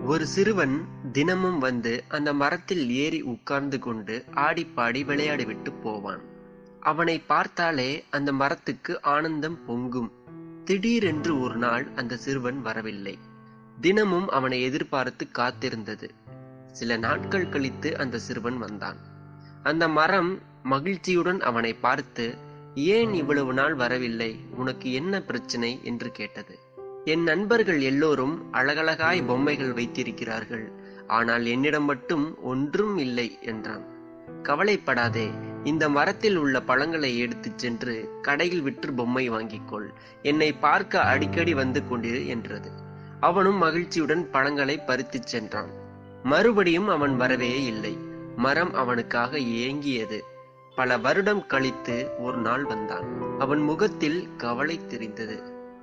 ஒரு சிறுவன் தினமும் வந்து அந்த மரத்தில் ஏறி உட்கார்ந்து கொண்டு ஆடிப்பாடி விளையாடிவிட்டு போவான். அவனை பார்த்தாலே அந்த மரத்துக்கு ஆனந்தம் பொங்கும். திடீரென்று ஒரு நாள் அந்த சிறுவன் வரவில்லை. தினமும் அவனை எதிர்பார்த்து காத்திருந்தது. சில நாட்கள் கழித்து அந்த சிறுவன் வந்தான். அந்த மரம் மகிழ்ச்சியுடன் அவனை பார்த்து, "ஏன் இவ்வளவு நாள் வரவில்லை? உனக்கு என்ன பிரச்சனை?" என்று கேட்டது. "என் நண்பர்கள் எல்லோரும் அழகழகாய் பொம்மைகள் வைத்திருக்கிறார்கள், ஆனால் என்னிடம் மட்டும் ஒன்றும் இல்லை" என்றான். "கவலைப்படாதே, இந்த மரத்தில் உள்ள பழங்களை எடுத்துச் சென்று கடையில் விற்று பொம்மை வாங்கிக்கொள். என்னை பார்க்க அடிக்கடி வந்து கொண்டிரு" என்றது. அவனும் மகிழ்ச்சியுடன் பழங்களை பறித்துச் சென்றான். மறுபடியும் அவன் வரவே இல்லை. மரம் அவனுக்காக ஏங்கியது. பல வருடம் கழித்து ஒரு நாள் வந்தான். அவன் முகத்தில் கவலை தெரிந்தது.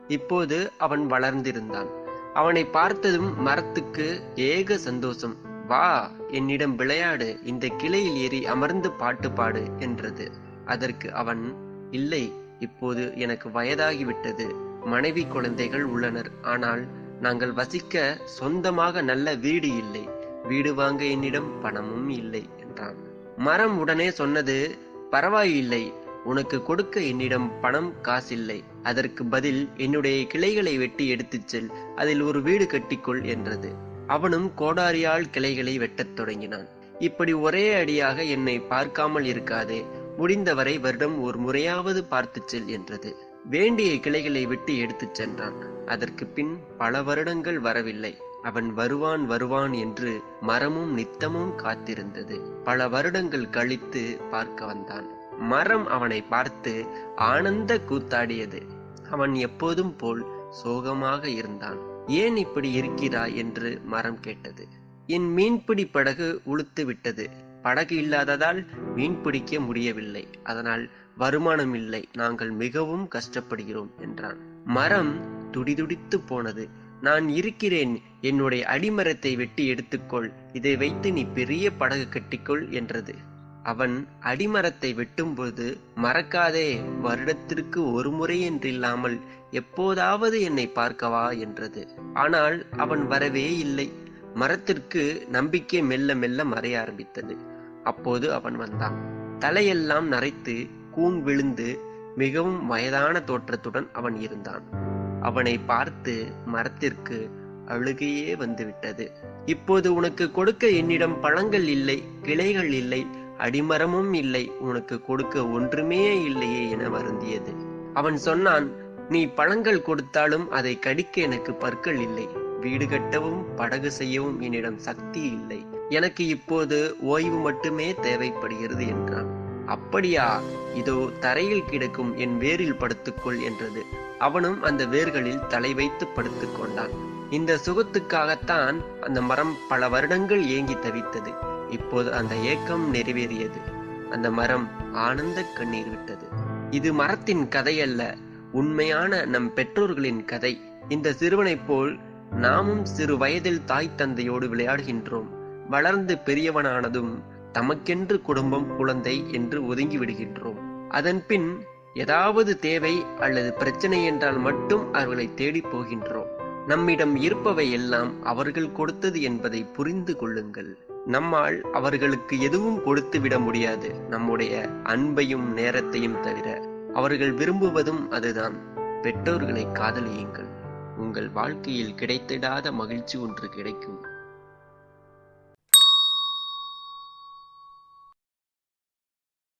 இப்போது அவன் வளர்ந்திருந்தான். அவனை பார்த்ததும் மரத்துக்கு ஏக சந்தோஷம். "வா, என்னிடம் விளையாடு, இந்த கிளையில் ஏறி அமர்ந்து பாட்டு பாடு" என்றது. அதற்கு அவன், "இல்லை, இப்போது எனக்கு வயதாகிவிட்டது. மனைவி குழந்தைகள் உள்ளனர். ஆனால் நாங்கள் வசிக்க சொந்தமாக நல்ல வீடு இல்லை. வீடு வாங்க என்னிடம் பணமும் இல்லை" என்றான். மரம் உடனே சொன்னது, "பரவாயில்லை, உனக்கு கொடுக்க என்னிடம் பணம் காசில்லை. அதற்கு பதில் என்னுடைய கிளைகளை வெட்டி எடுத்துச் செல், அதில் ஒரு வீடு கட்டிக்கொள்" என்றது. அவனும் கோடாரியால் கிளைகளை வெட்டத் தொடங்கினான். "இப்படி ஒரே அடியாக என்னை பார்க்காமல் இருக்காதே, முடிந்தவரை வருடம் ஒரு முறையாவது பார்த்துச் செல்" என்றது. வேண்டிய கிளைகளை வெட்டி எடுத்துச் சென்றான். அதற்கு பின் பல வருடங்கள் வரவில்லை. அவன் வருவான் வருவான் என்று மரமும் நித்தமும் காத்திருந்தது. பல வருடங்கள் கழித்து பார்க்க வந்தான். மரம் அவனை பார்த்து ஆனந்த கூத்தாடியது. அவன் எப்போதும் போல் சோகமாக இருந்தான். "ஏன் இப்படி இருக்கிறாய்?" என்று மரம் கேட்டது. "என் மீன்பிடி படகு உளுத்து விட்டது. படகு இல்லாததால் மீன் பிடிக்க முடியவில்லை. அதனால் வருமானம் இல்லை. நாங்கள் மிகவும் கஷ்டப்படுகிறோம்" என்றான். மரம் துடிதுடித்து போனது. "நான் இருக்கிறேன். என்னுடைய அடிமரத்தை வெட்டி எடுத்துக்கொள். இதை வைத்து நீ பெரிய படகு கட்டிக்கொள்" என்றது. அவன் அடிமரத்தை வெட்டும்போது, "மறக்காதே, வருடத்திற்கு ஒரு முறை என்றில்லாமல் எப்போதாவது என்னை பார்க்கவா" என்றது. ஆனால் அவன் வரவே இல்லை. மரத்திற்கு நம்பிக்கை மெல்ல மெல்ல மறைய ஆரம்பித்தது. அப்போது அவன் வந்தான். தலையெல்லாம் நரைத்து கூன் விழுந்து மிகவும் வயதான தோற்றத்துடன் அவன் இருந்தான். அவனை பார்த்து மரத்திற்கு அழுகையே வந்துவிட்டது. "இப்போது உனக்கு கொடுக்க என்னிடம் பழங்கள் இல்லை, கிளைகள் இல்லை, அடிமரமும் இல்லை. உனக்கு கொடுக்க ஒன்றுமே இல்லையே" என வருந்தியது. அவன் சொன்னான், "நீ பழங்கள் கொடுத்தாலும் அதை கடிக்க எனக்கு பற்கள் இல்லை. வீடு கட்டவும் படகு செய்யவும் என்னிடம் சக்தி இல்லை. எனக்கு இப்போது ஓய்வு மட்டுமே தேவைப்படுகிறது" என்றான். "அப்படியா? இதோ தரையில் கிடக்கும் என் வேரில் படுத்துக்கொள்" என்றது. அவனும் அந்த வேர்களில் தலை வைத்து படுத்துக் கொண்டான். இந்த சுகத்துக்காகத்தான் அந்த மரம் பல வருடங்கள் ஏங்கி தவித்தது. இப்போது அந்த ஏக்கம் நிறைவேறியது. அந்த மரம் ஆனந்த கண்ணீர் விட்டது. இது மரத்தின் கதையல்ல, உண்மையான நம் பெற்றோர்களின் கதை. இந்த சிறுவனைப் போல் நாமும் சிறு வயதில் தாய் தந்தையோடு விளையாடுகின்றோம். வளர்ந்து பெரியவனானதும் தமக்கென்று குடும்பம், குழந்தை என்று ஒதுங்கி விடுகின்றோம். அதன் பின் ஏதாவது தேவை அல்லது பிரச்சனை என்றால் மட்டும் அவர்களை தேடி போகின்றோம். நம்மிடம் இருப்பவை எல்லாம் அவர்கள் கொடுத்தது என்பதை புரிந்து கொள்ளுங்கள். நம்மால் அவர்களுக்கு எதுவும் கொடுத்து விட முடியாது, நம்முடைய அன்பையும் நேரத்தையும் தவிர. அவர்கள் விரும்புவதும் அதுதான். பெற்றோர்களை காதலியுங்கள். உங்கள் வாழ்க்கையில் கிடைத்திடாத மகிழ்ச்சி ஒன்று கிடைக்கும்.